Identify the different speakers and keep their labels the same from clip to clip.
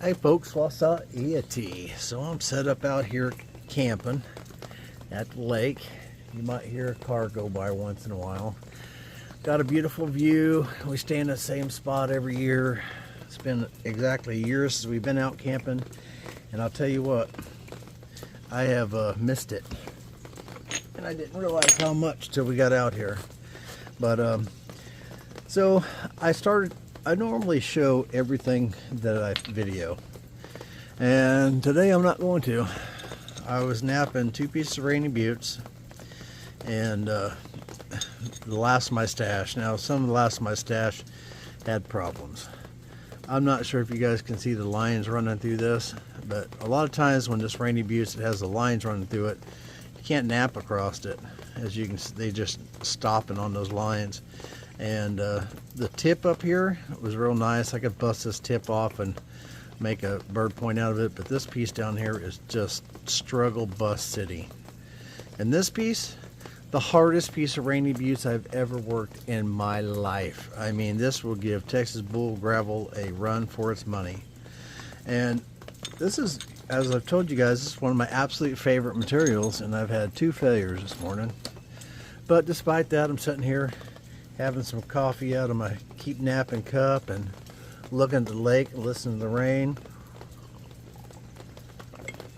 Speaker 1: Hey folks, what's up? Iyatee. So I'm set up out here camping at the lake. You might hear a car go by once in a while. Got a beautiful view. We stay in the same spot every year. It's been exactly a year since we've been out camping, and I'll tell you what, I have missed it, and I didn't realize how much till we got out here. But so I normally show everything that I video, and today I'm not going to. I was napping 2 pieces of rainy buttes and the last of my stash. Now some of the last of my stash had problems. I'm not sure if you guys can see the lines running through this, but a lot of times when this rainy buttes, it has the lines running through it, you can't nap across it. As you can see, they just stopping on those lines. And the tip up here was real nice. I could bust this tip off and make a bird point out of it, but this piece down here is just struggle bus city. And this piece, the hardest piece of rainy buttes I've ever worked in my life. I mean, this will give Texas bull gravel a run for its money. And this is, as I've told you guys, this is one of my absolute favorite materials, and I've had 2 failures this morning. But despite that, I'm sitting here having some coffee out of my keep napping cup and looking at the lake and listening to the rain.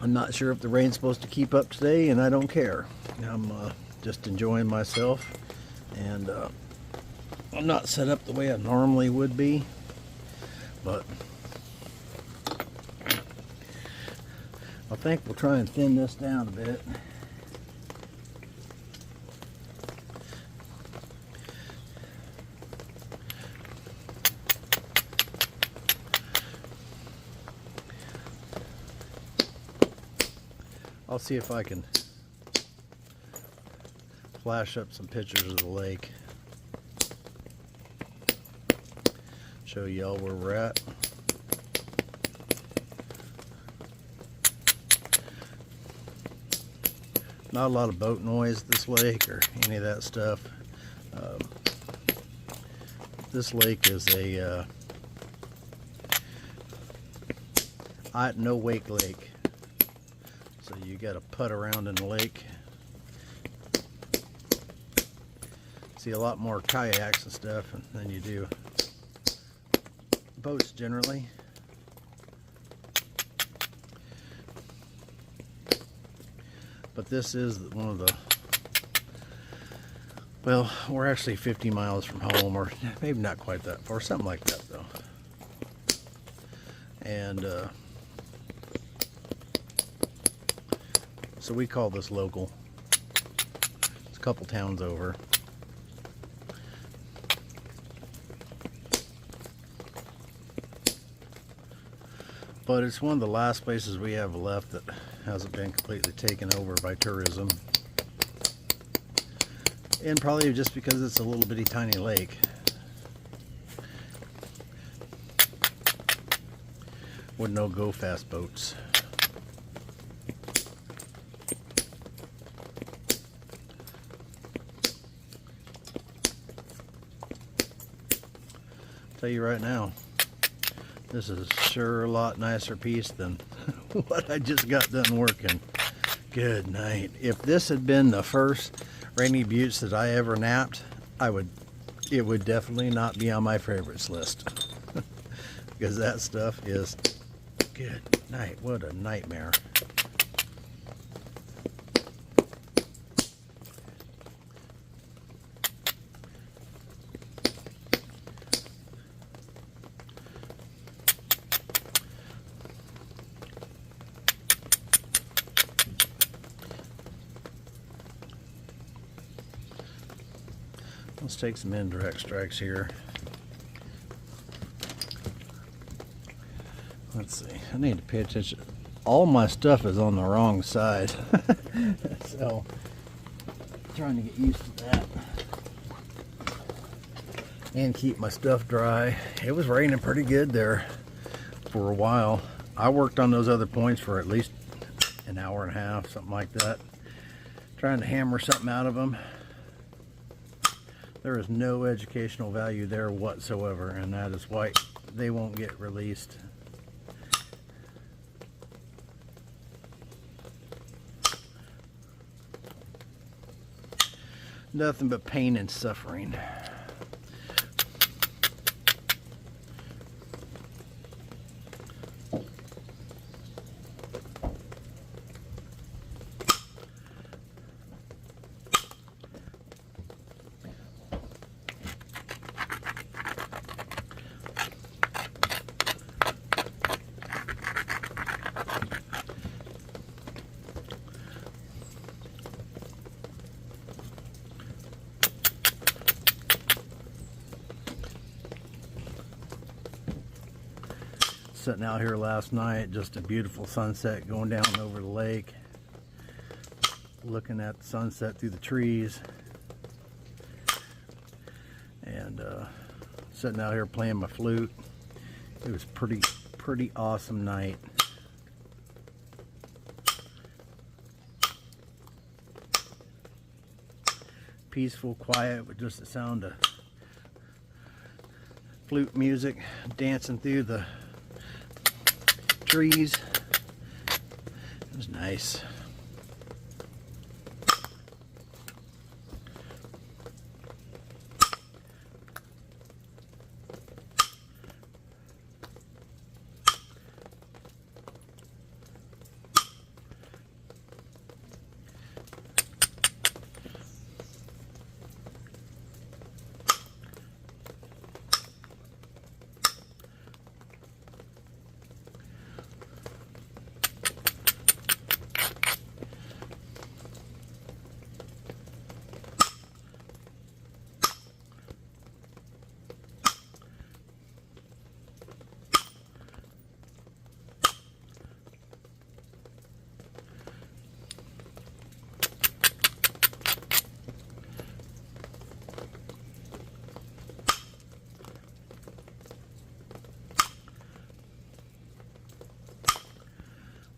Speaker 1: I'm not sure if the rain's supposed to keep up today, and I don't care. I'm just enjoying myself, and I'm not set up the way I normally would be, but I think we'll try and thin this down a bit. I'll see if I can flash up some pictures of the lake, show y'all where we're at. Not a lot of boat noise at this lake or any of that stuff. This lake is a no wake lake. So you got to putt around in the lake. See a lot more kayaks and stuff than you do boats generally. But this is one of the, well, we're actually 50 miles from home, or maybe not quite that far, something like that though. And so we call this local. It's a couple towns over. But it's one of the last places we have left that hasn't been completely taken over by tourism. And probably just because it's a little bitty tiny lake. With no go fast boats. Tell you right now, this is sure a lot nicer piece than what I just got done working. Good night. If this had been the first rainy buttes that I ever napped, it would definitely not be on my favorites list. Because that stuff is good night. What a nightmare. Let's take some indirect strikes here. Let's see. I need to pay attention. All my stuff is on the wrong side. So, trying to get used to that. And keep my stuff dry. It was raining pretty good there for a while. I worked on those other points for at least an hour and a half, something like that. Trying to hammer something out of them. There is no educational value there whatsoever, and that is why they won't get released. Nothing but pain and suffering. Sitting out here last night, just a beautiful sunset going down over the lake, looking at the sunset through the trees, and sitting out here playing my flute. It was pretty awesome night. Peaceful, quiet, with just the sound of flute music dancing through the trees. It was nice.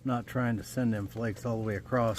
Speaker 1: Not trying to send them flakes all the way across.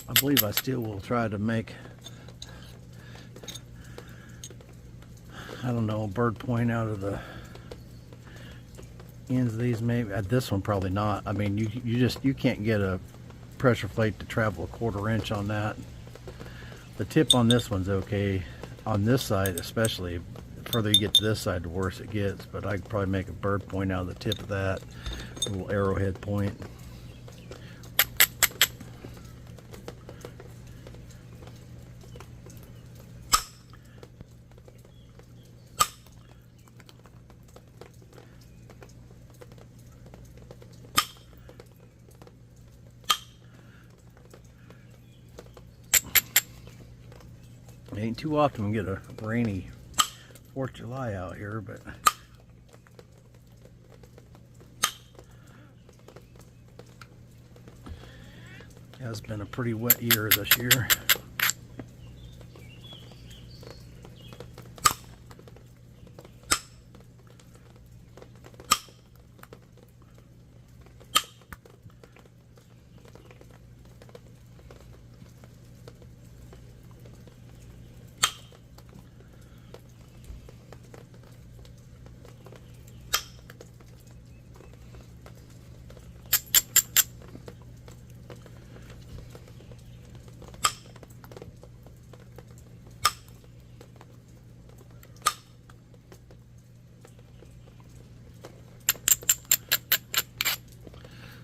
Speaker 1: I believe I still will try to make, I don't know, a bird point out of the ends of these. Maybe this one probably not. I mean, you can't get a pressure plate to travel 1/4 inch on that. The tip on this one's okay. On this side especially, further you get to this side, the worse it gets. But I could probably make a bird point out of the tip of that little arrowhead point. It ain't too often we get a rainy 4th of July out here, but it has been a pretty wet year this year.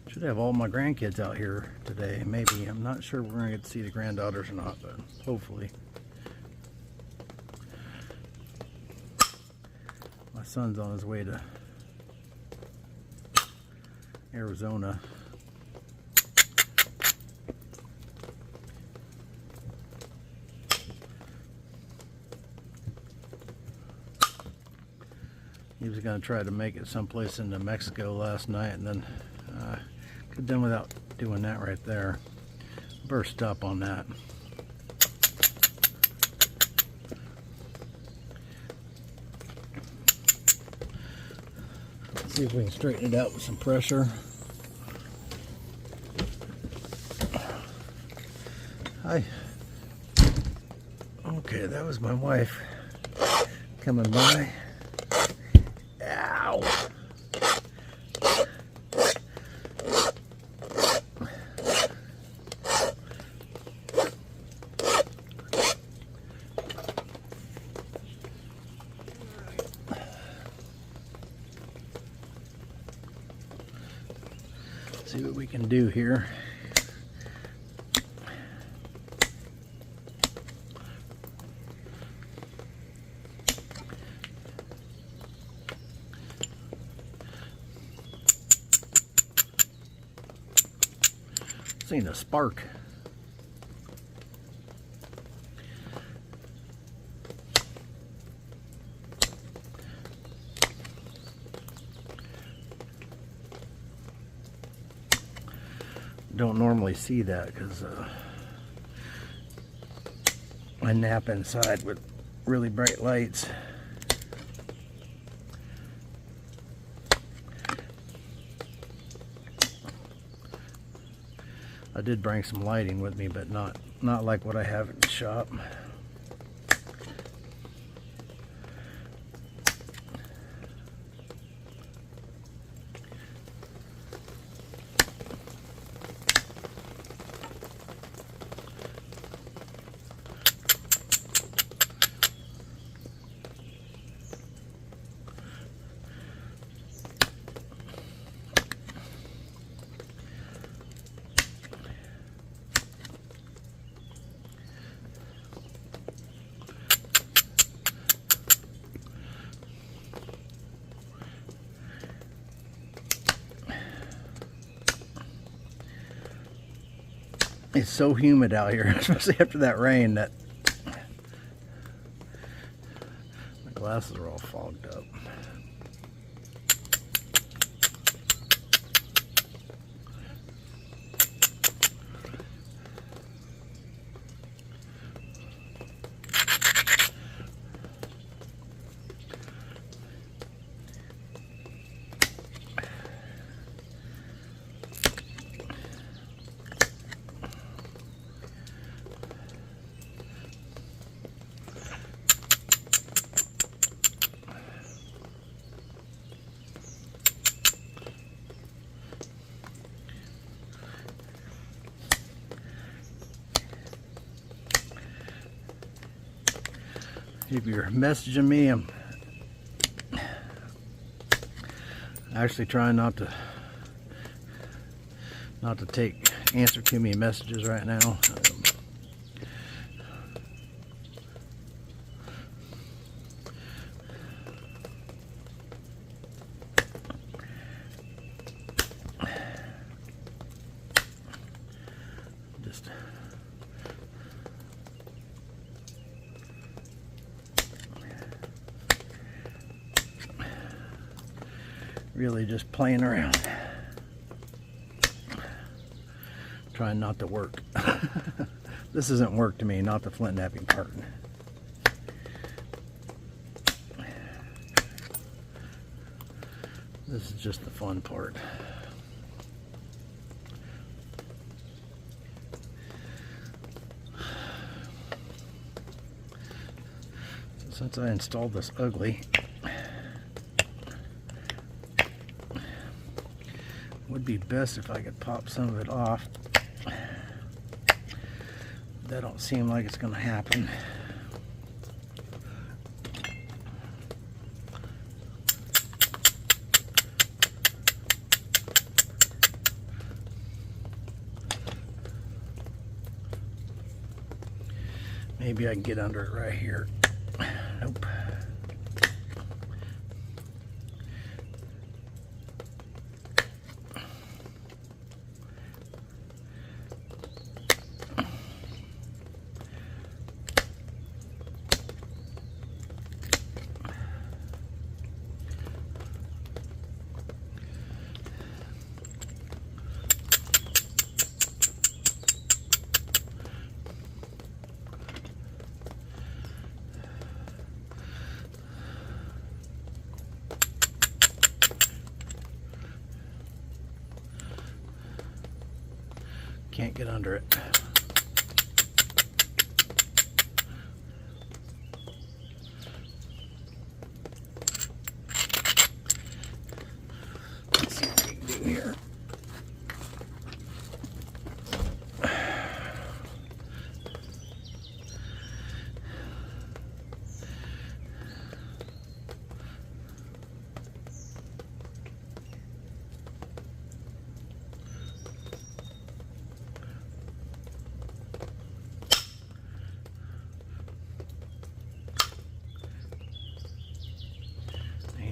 Speaker 1: Should have all my grandkids out here today. Maybe. I'm not sure we're going to get to see the granddaughters or not, but hopefully. My son's on his way to Arizona. He was going to try to make it someplace in New Mexico last night, and then could have done without doing that right there. Better stop on that. Let's see if we can straighten it out with some pressure. Hi. Okay, that was my wife coming by. Ow! See what we can do here. Seen a spark. Don't normally see that because I nap inside with really bright lights. I did bring some lighting with me, but not like what I have in the shop. It's so humid out here, especially after that rain, that my glasses are all fogged up. If you're messaging me, I'm Actually trying not to answer too many messages right now. Just really just playing around. Trying not to work. This isn't work to me, not the Flintnapping part. This is just the fun part. So since I installed this ugly, would be best if I could pop some of it off. That don't seem like it's going to happen. Maybe I can get under it right here. Nope. Can't get under it. Let's see what we can do here.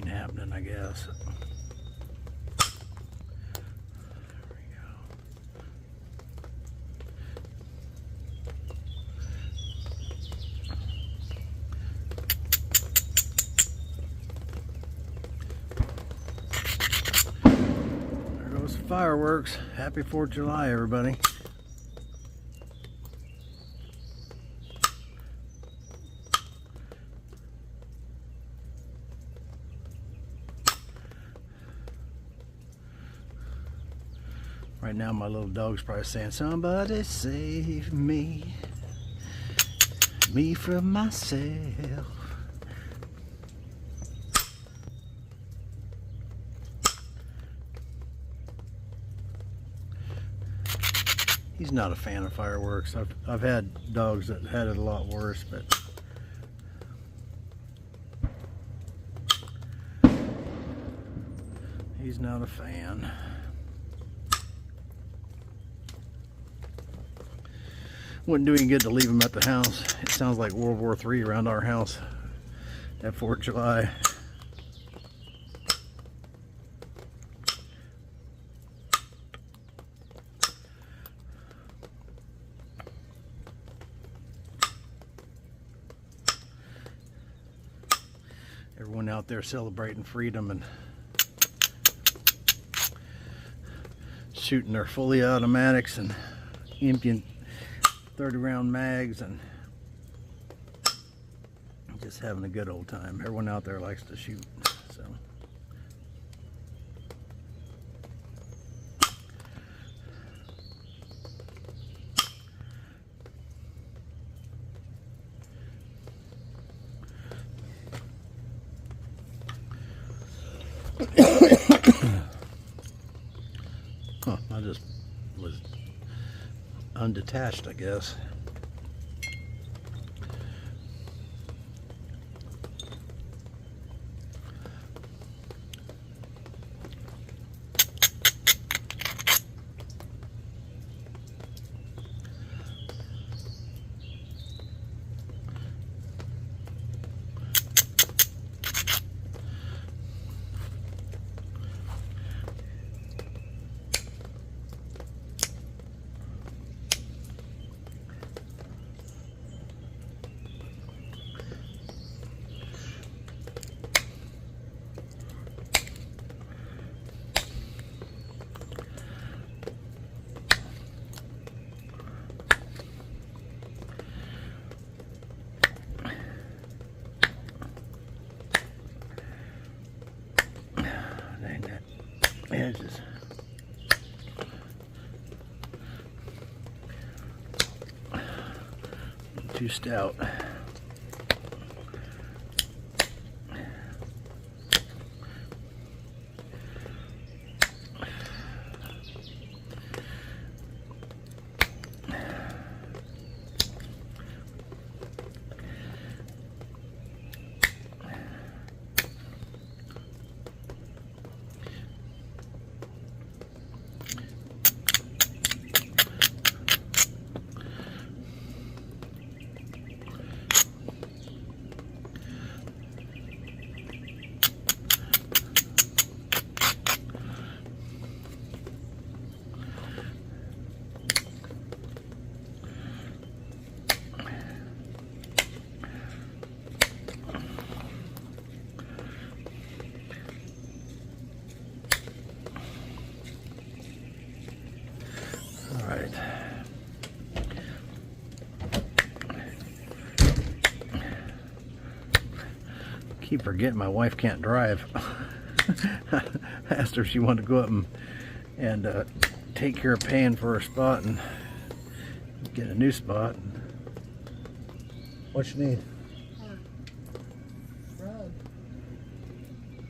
Speaker 1: Happening, I guess. There we go. There goes the fireworks. Happy 4th of July, everybody. Right now my little dog's probably saying, somebody save me from myself. He's not a fan of fireworks. I've had dogs that had it a lot worse, but he's not a fan. Wouldn't do any good to leave him at the house. It sounds like World War III around our house at 4th of July. Everyone out there celebrating freedom and shooting their fully automatics and emptying 30-round mags and just having a good old time. Everyone out there likes to shoot, so. Huh, I just was undetached, I guess. too stout. Keep forgetting my wife can't drive. I asked her if she wanted to go up and take care of paying for her spot and get a new spot. What you need?
Speaker 2: Rug.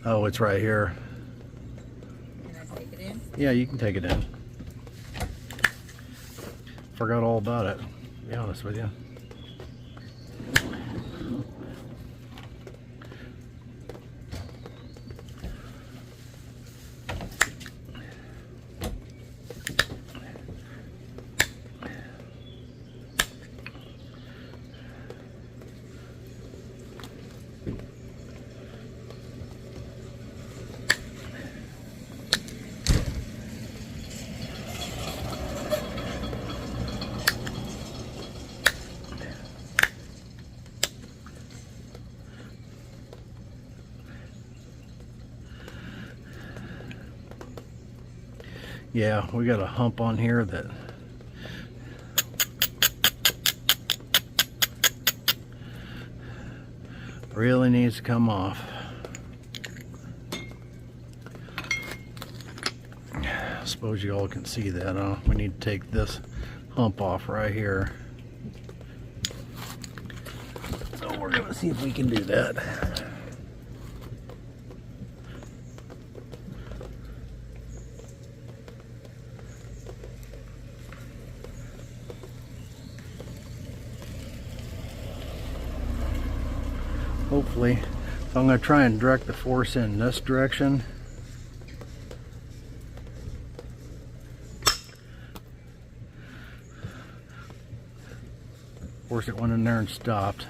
Speaker 1: Oh, it's right here.
Speaker 2: Can I take it in?
Speaker 1: Yeah, you can take it in. Forgot all about it, to be honest with you. Yeah, we got a hump on here that really needs to come off. I suppose you all can see that, huh? We need to take this hump off right here. So we're gonna see if we can do that. Hopefully. So I'm going to try and direct the force in this direction. Of course, it went in there and stopped.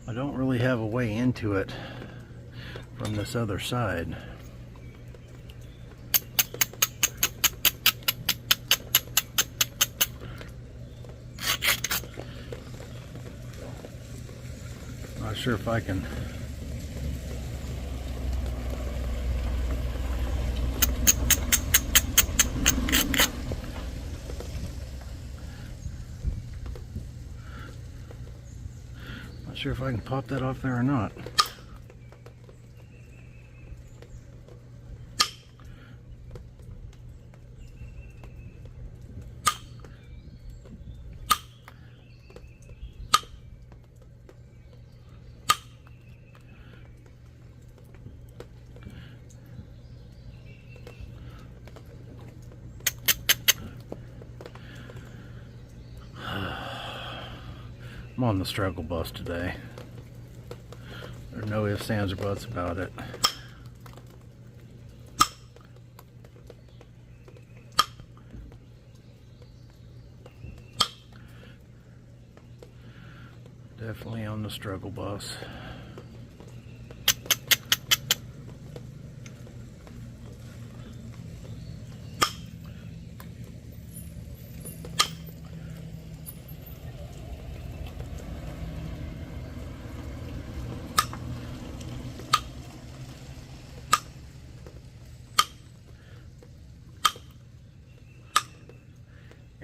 Speaker 1: I don't really have a way into it from this other side. Not sure if I can. Sure if I can pop that off there or not. I'm on the struggle bus today. There's no ifs, ands, or buts about it. Definitely on the struggle bus.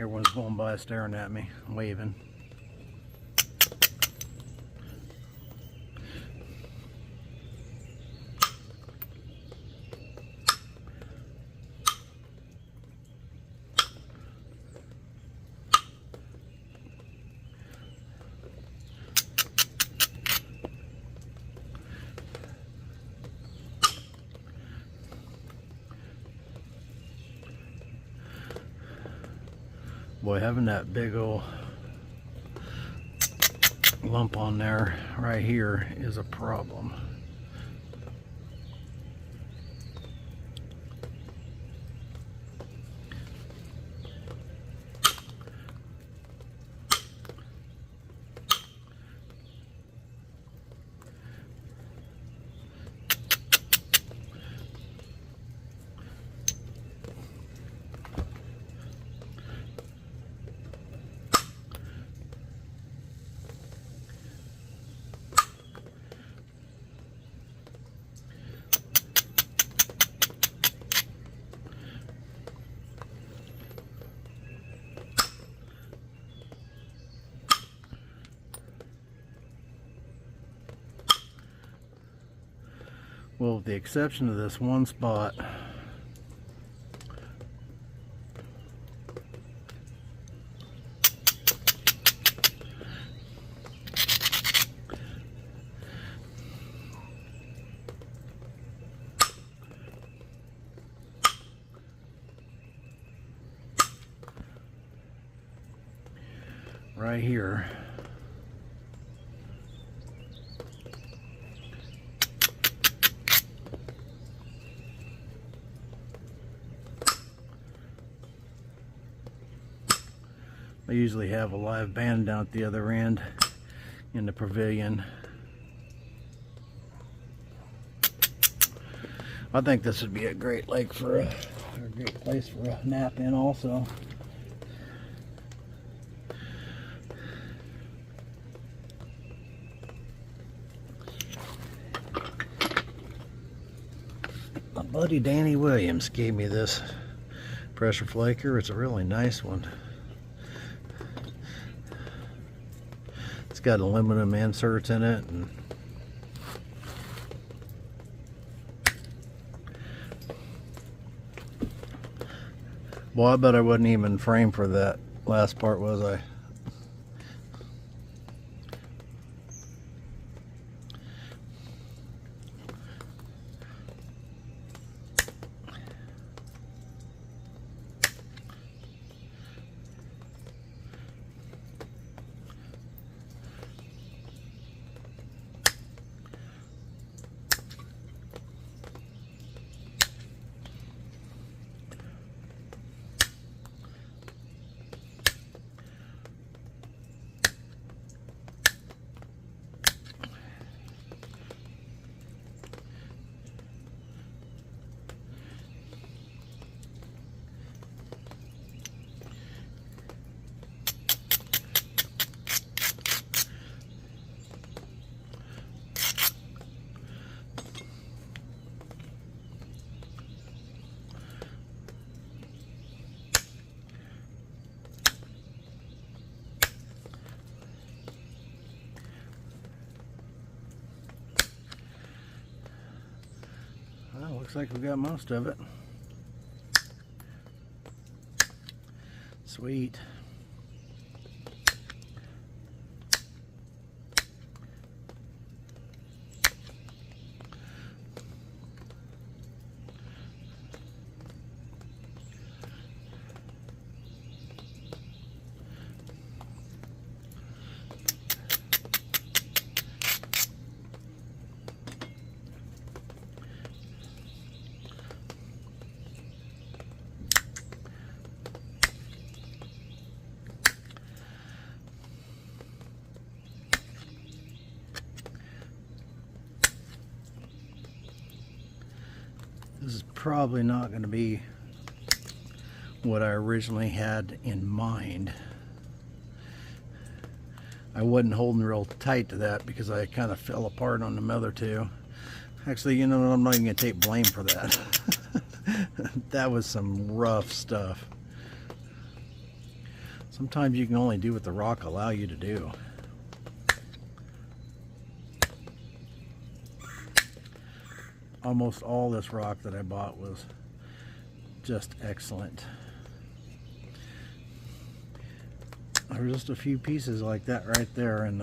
Speaker 1: Everyone's going by staring at me, waving. Boy, having that big old lump on there right here is a problem. Well, with the exception of this one spot, right here, I usually have a live band down at the other end in the pavilion. I think this would be a great lake for a great place for a nap in also. My buddy Danny Williams gave me this pressure flaker. It's a really nice one. It's got aluminum inserts in it, and boy, I bet I wasn't even framed for that last part, was I? Well, looks like we got most of it. Sweet. This is probably not going to be what I originally had in mind. I wasn't holding real tight to that because I kind of fell apart on the other two. Actually, you know what? I'm not even going to take blame for that. That was some rough stuff. Sometimes you can only do what the rock allow you to do. Almost all this rock that I bought was just excellent. There were just a few pieces like that right there in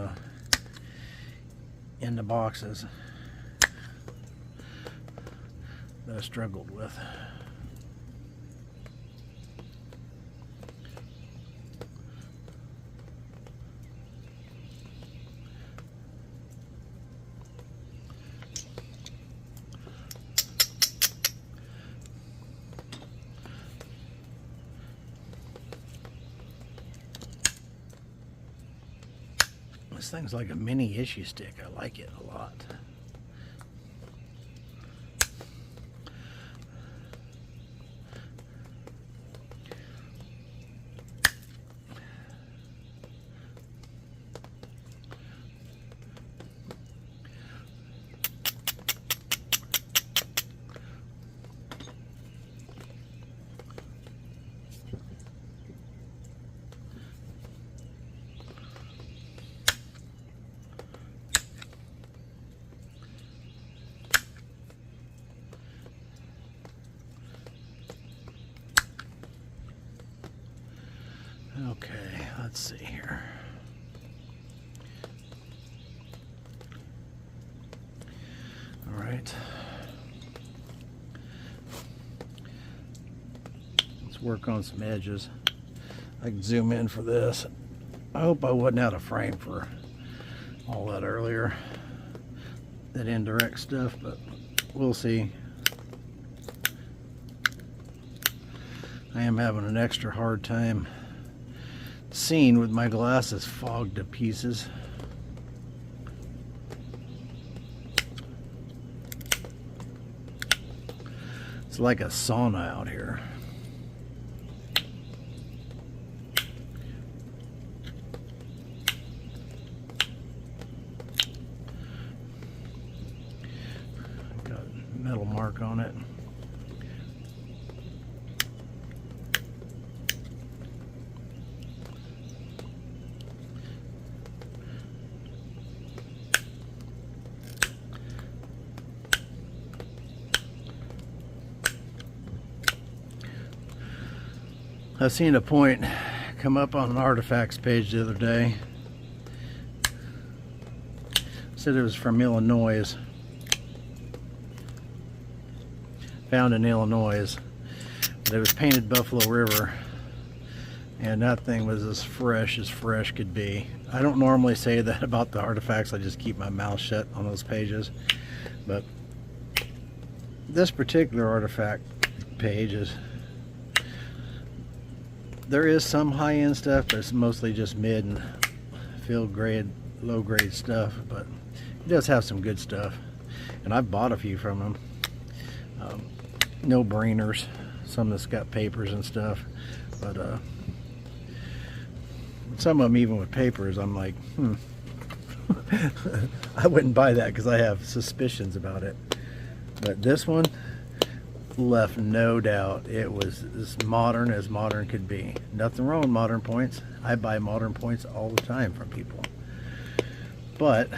Speaker 1: the boxes that I struggled with. This thing's like a mini issue stick. I like it a lot. Okay, let's see here. All right. Let's work on some edges. I can zoom in for this. I hope I wasn't out of frame for all that earlier, that indirect stuff, but we'll see. I am having an extra hard time seeing with my glasses fogged to pieces. It's like a sauna out here. Got a metal mark on it. I've seen a point come up on an artifacts page the other day. Said it was from Illinois. Found in Illinois. But it was painted Buffalo River. And that thing was as fresh could be. I don't normally say that about the artifacts. I just keep my mouth shut on those pages. But this particular artifact page is... There is some high-end stuff, but it's mostly just mid and field grade, low grade stuff, but it does have some good stuff, and I've bought a few from them. No brainers, some that's got papers and stuff, but some of them even with papers I'm like, I wouldn't buy that because I have suspicions about it. But this one left no doubt. It was as modern could be. Nothing wrong with modern points. I buy modern points all the time from people, but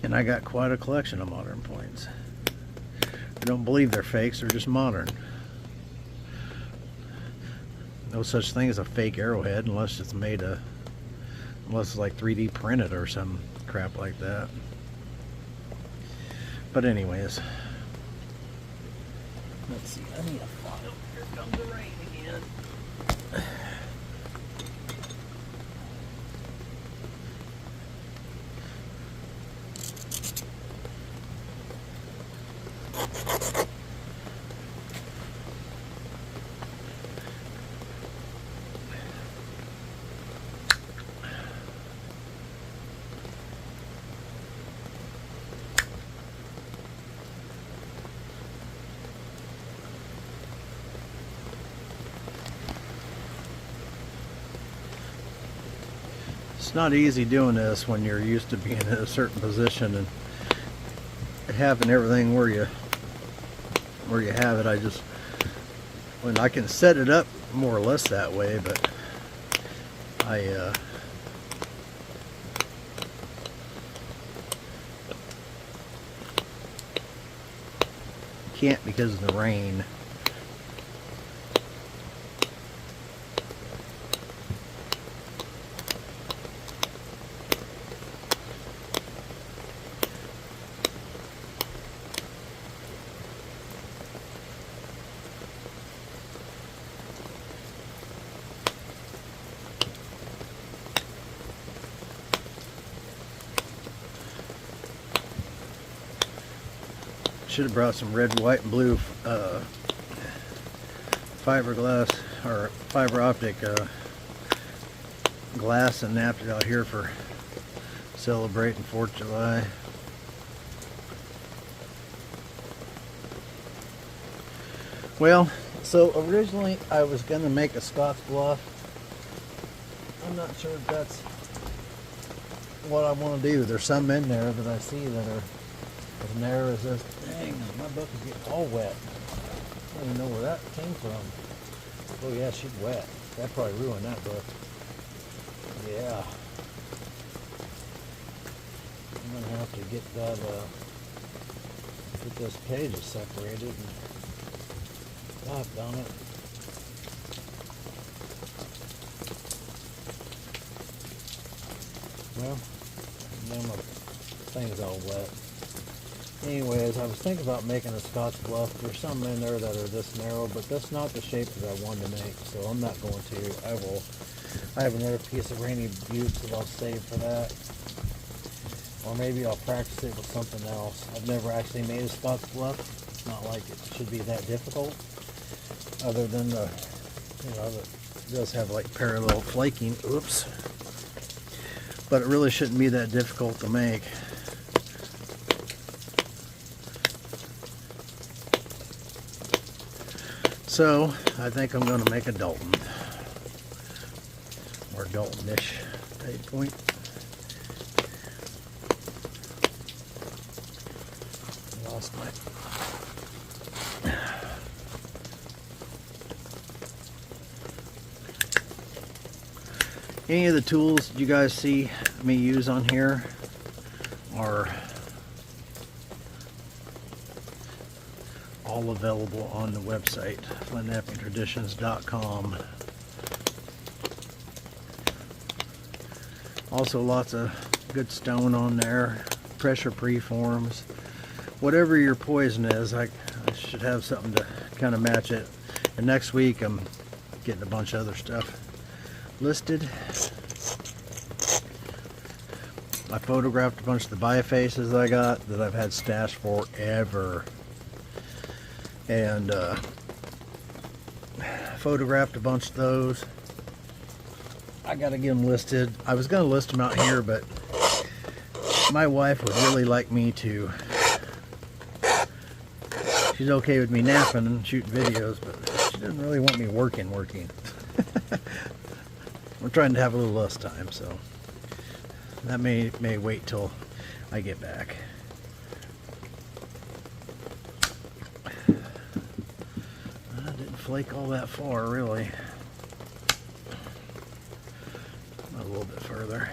Speaker 1: and I got quite a collection of modern points. I don't believe they're fakes, they're just modern. No such thing as a fake arrowhead unless it's made unless it's like 3D printed or some crap like that. But anyways, let's see, I need a file. Here comes the rain again. It's not easy doing this when you're used to being in a certain position and having everything where you have it. when I can set it up more or less that way, but I can't because of the rain. Should have brought some red, white, and blue fiberglass or fiber optic glass and napped it out here for celebrating 4th of July. Well, so originally I was going to make a Scotch Bluff. I'm not sure if that's what I want to do. There's some in there that I see that are as narrow as this. Dang, my book is getting all wet. I don't even know where that came from. Oh yeah, she's wet. That probably ruined that book. Yeah. I'm gonna have to get that get those pages separated and on it. Well, now my thing's all wet. Anyways, I was thinking about making a Scotch Bluff. There's some in there that are this narrow, but that's not the shape that I wanted to make, so I'm not going to. I have another piece of Rainy Buttes that I'll save for that. Or maybe I'll practice it with something else. I've never actually made a Scotch Bluff. It's not like it should be that difficult. Other than the, it does have like parallel flaking. Oops. But it really shouldn't be that difficult to make. So, I think I'm going to make a Dalton. Or Dalton-ish type point. Lost my... Any of the tools you guys see me use on here are all available on the website, flintnappingtraditions.com. Also lots of good stone on there, pressure preforms. Whatever your poison is, I should have something to kind of match it. And next week I'm getting a bunch of other stuff listed. I photographed a bunch of the bifaces I got that I've had stashed forever. And photographed a bunch of those. I gotta get them listed. I was gonna list them out here, but my wife would really like me to. She's okay with me napping and shooting videos, but she doesn't really want me working. We're trying to have a little less time, so that may wait till I get back. I didn't flake all that far, really. A little bit further.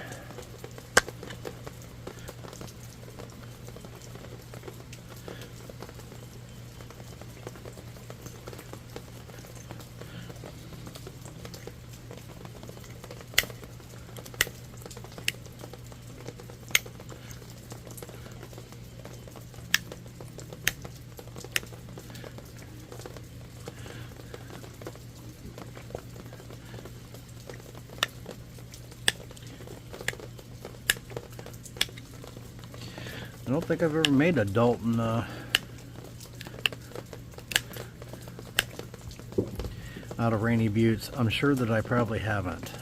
Speaker 1: I don't think I've ever made a Dalton out of Rainy Buttes. I'm sure that I probably haven't.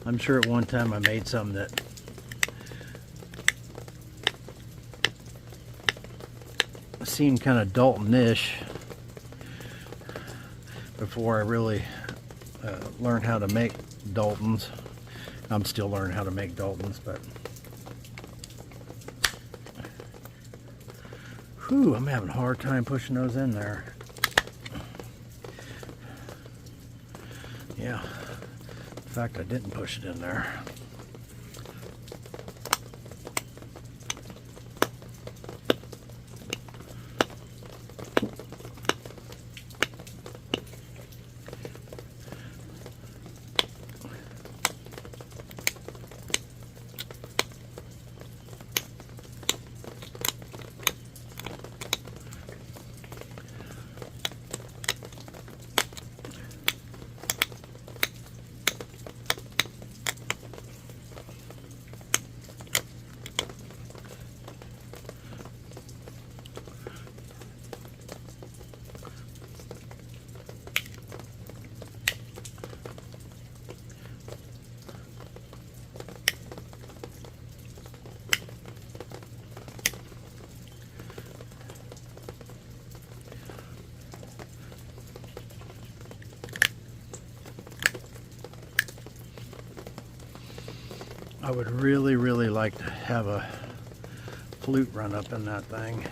Speaker 1: I'm sure at one time I made some that seemed kind of Dalton-ish before I really learned how to make Daltons. I'm still learning how to make Daltons, but Whew, I'm having a hard time pushing those in there. Yeah, in fact, I didn't push it in there. I would really, really like to have a flute run up in that thing.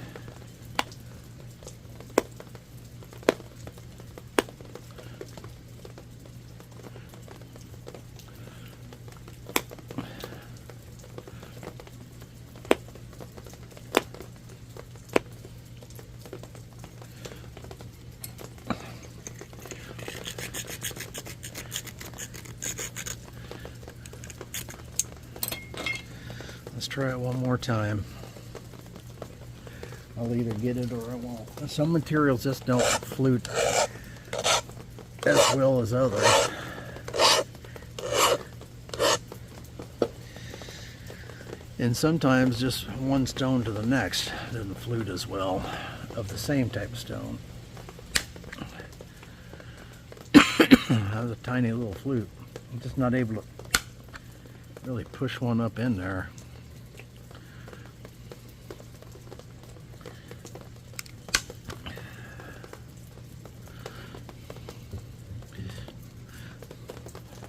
Speaker 1: Let's try it one more time. I'll either get it or I won't. Some materials just don't flute as well as others. And sometimes just one stone to the next doesn't flute as well of the same type of stone. That was a tiny little flute. I'm just not able to really push one up in there.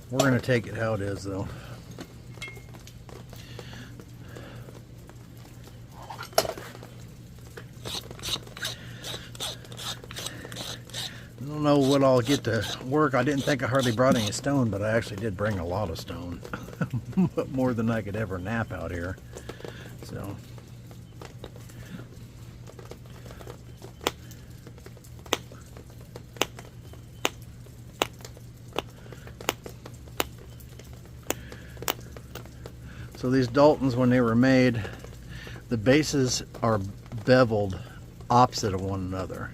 Speaker 1: We're going to take it how it is, though. I don't know what I'll get to work. I didn't think I hardly brought any stone, but I actually did bring a lot of stone. More than I could ever nap out here. So... So these Daltons, when they were made, the bases are beveled opposite of one another,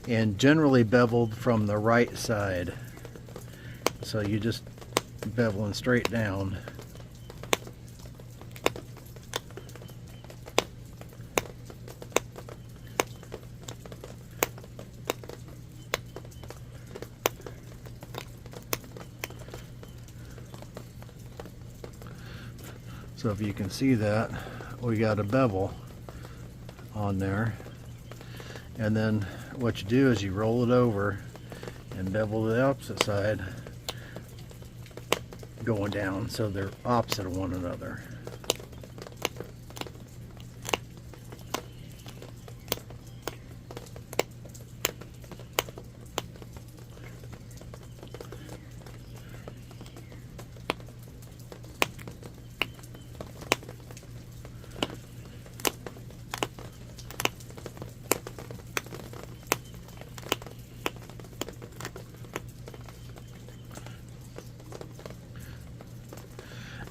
Speaker 1: and generally beveled from the right side. So you just beveling straight down. So if you can see that, we got a bevel on there. And then what you do is you roll it over and bevel the opposite side going down, so they're opposite of one another.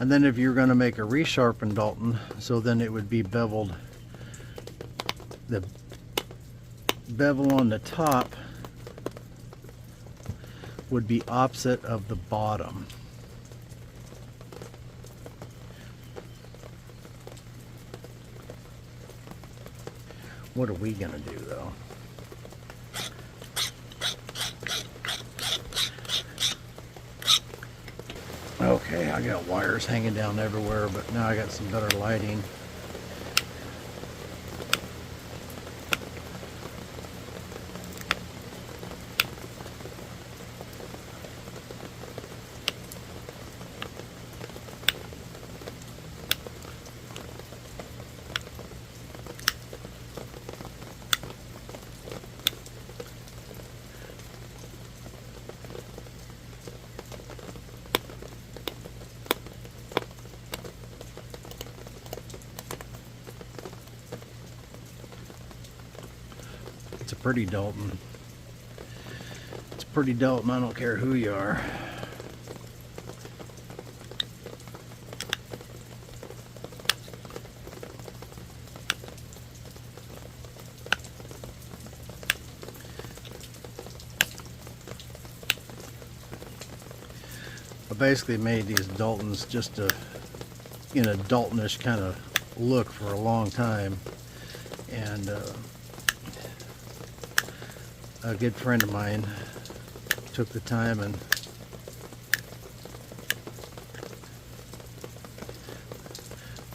Speaker 1: And then if you're going to make a resharpened Dalton, so then it would be beveled, the bevel on the top would be opposite of the bottom. What are we going to do though? Okay, I got wires hanging down everywhere, but now I got some better lighting. It's a pretty Dalton. It's a pretty Dalton, I don't care who you are. I basically made these Daltons just to, in a Daltonish kind of look for a long time, and a good friend of mine took the time and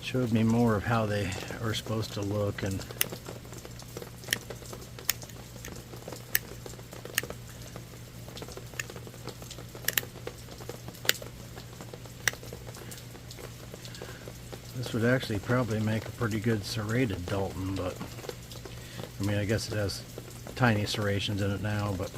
Speaker 1: showed me more of how they are supposed to look. And this would actually probably make a pretty good serrated Dalton, but I mean, I guess it has tiny serrations in it now, but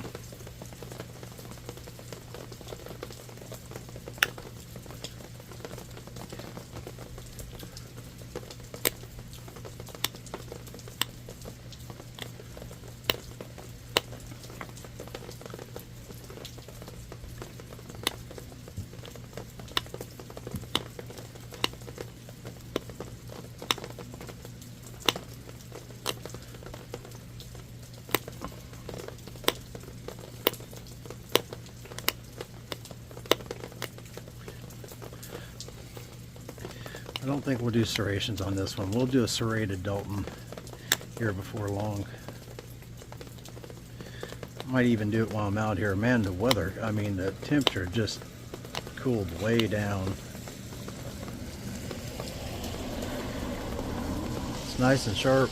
Speaker 1: I don't think we'll do serrations on this one. We'll do a serrated Dalton here before long. Might even do it while I'm out here. Man, the weather, I mean, the temperature just cooled way down. It's nice and sharp.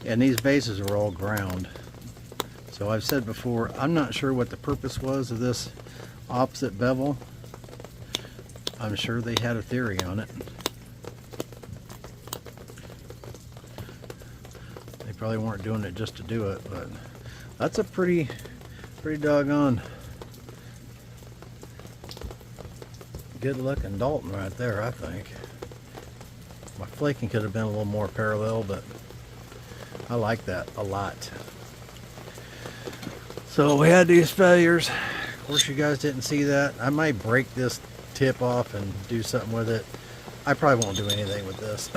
Speaker 1: And these bases are all ground. So I've said before, I'm not sure what the purpose was of this opposite bevel. I'm sure they had a theory on it. They probably weren't doing it just to do it, but that's a pretty doggone good looking Dalton right there, I think. My flaking could have been a little more parallel, but I like that a lot. So we had these failures. Of course, you guys didn't see that. I might break this tip off and do something with it. I probably won't do anything with this.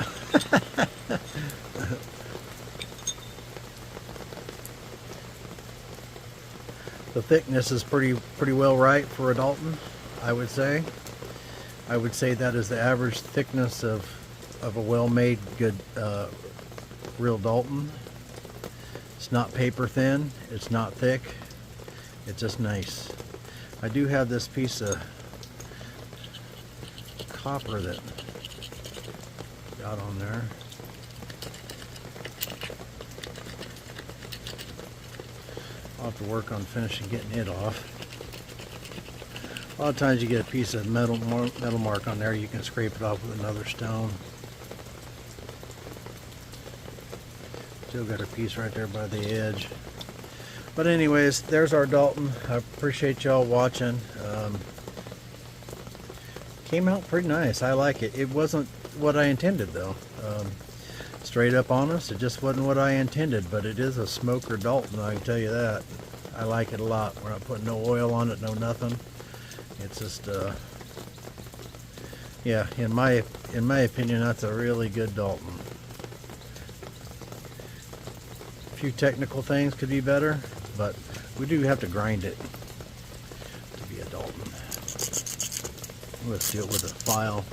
Speaker 1: The thickness is pretty well right for a Dalton, I would say. I would say that is the average thickness of a well-made, good, real Dalton. It's not paper thin, it's not thick, it's just nice. I do have this piece of copper that got on there. I'll have to work on finishing getting it off. A lot of times you get a piece of metal mark on there, you can scrape it off with another stone. Still got a piece right there by the edge. But anyways, there's our Dalton. I appreciate y'all watching. Came out pretty nice. I like it. It wasn't what I intended though. Straight up honest, it just wasn't what I intended, but it is a smoker Dalton, I can tell you that. I like it a lot. We're not putting no oil on it, no nothing. It's just yeah, in my opinion, that's a really good Dalton. A few technical things could be better, but we do have to grind it to be a Dalton. Let's do it with a file.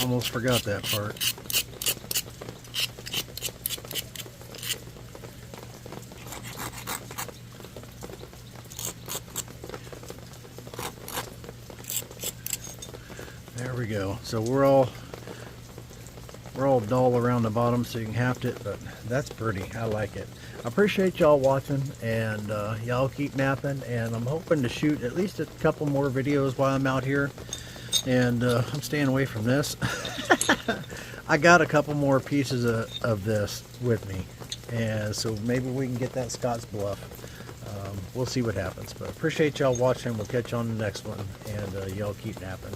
Speaker 1: Almost forgot that part. we go. So we're all dull around the bottom, so you can haft it, but that's pretty. I like it. I appreciate y'all watching, and y'all keep napping, and I'm hoping to shoot at least a couple more videos while I'm out here, and I'm staying away from this. I got a couple more pieces of this with me, and so maybe we can get that Scott's Bluff. We'll see what happens, but appreciate y'all watching. We'll catch you on the next one, and y'all keep napping.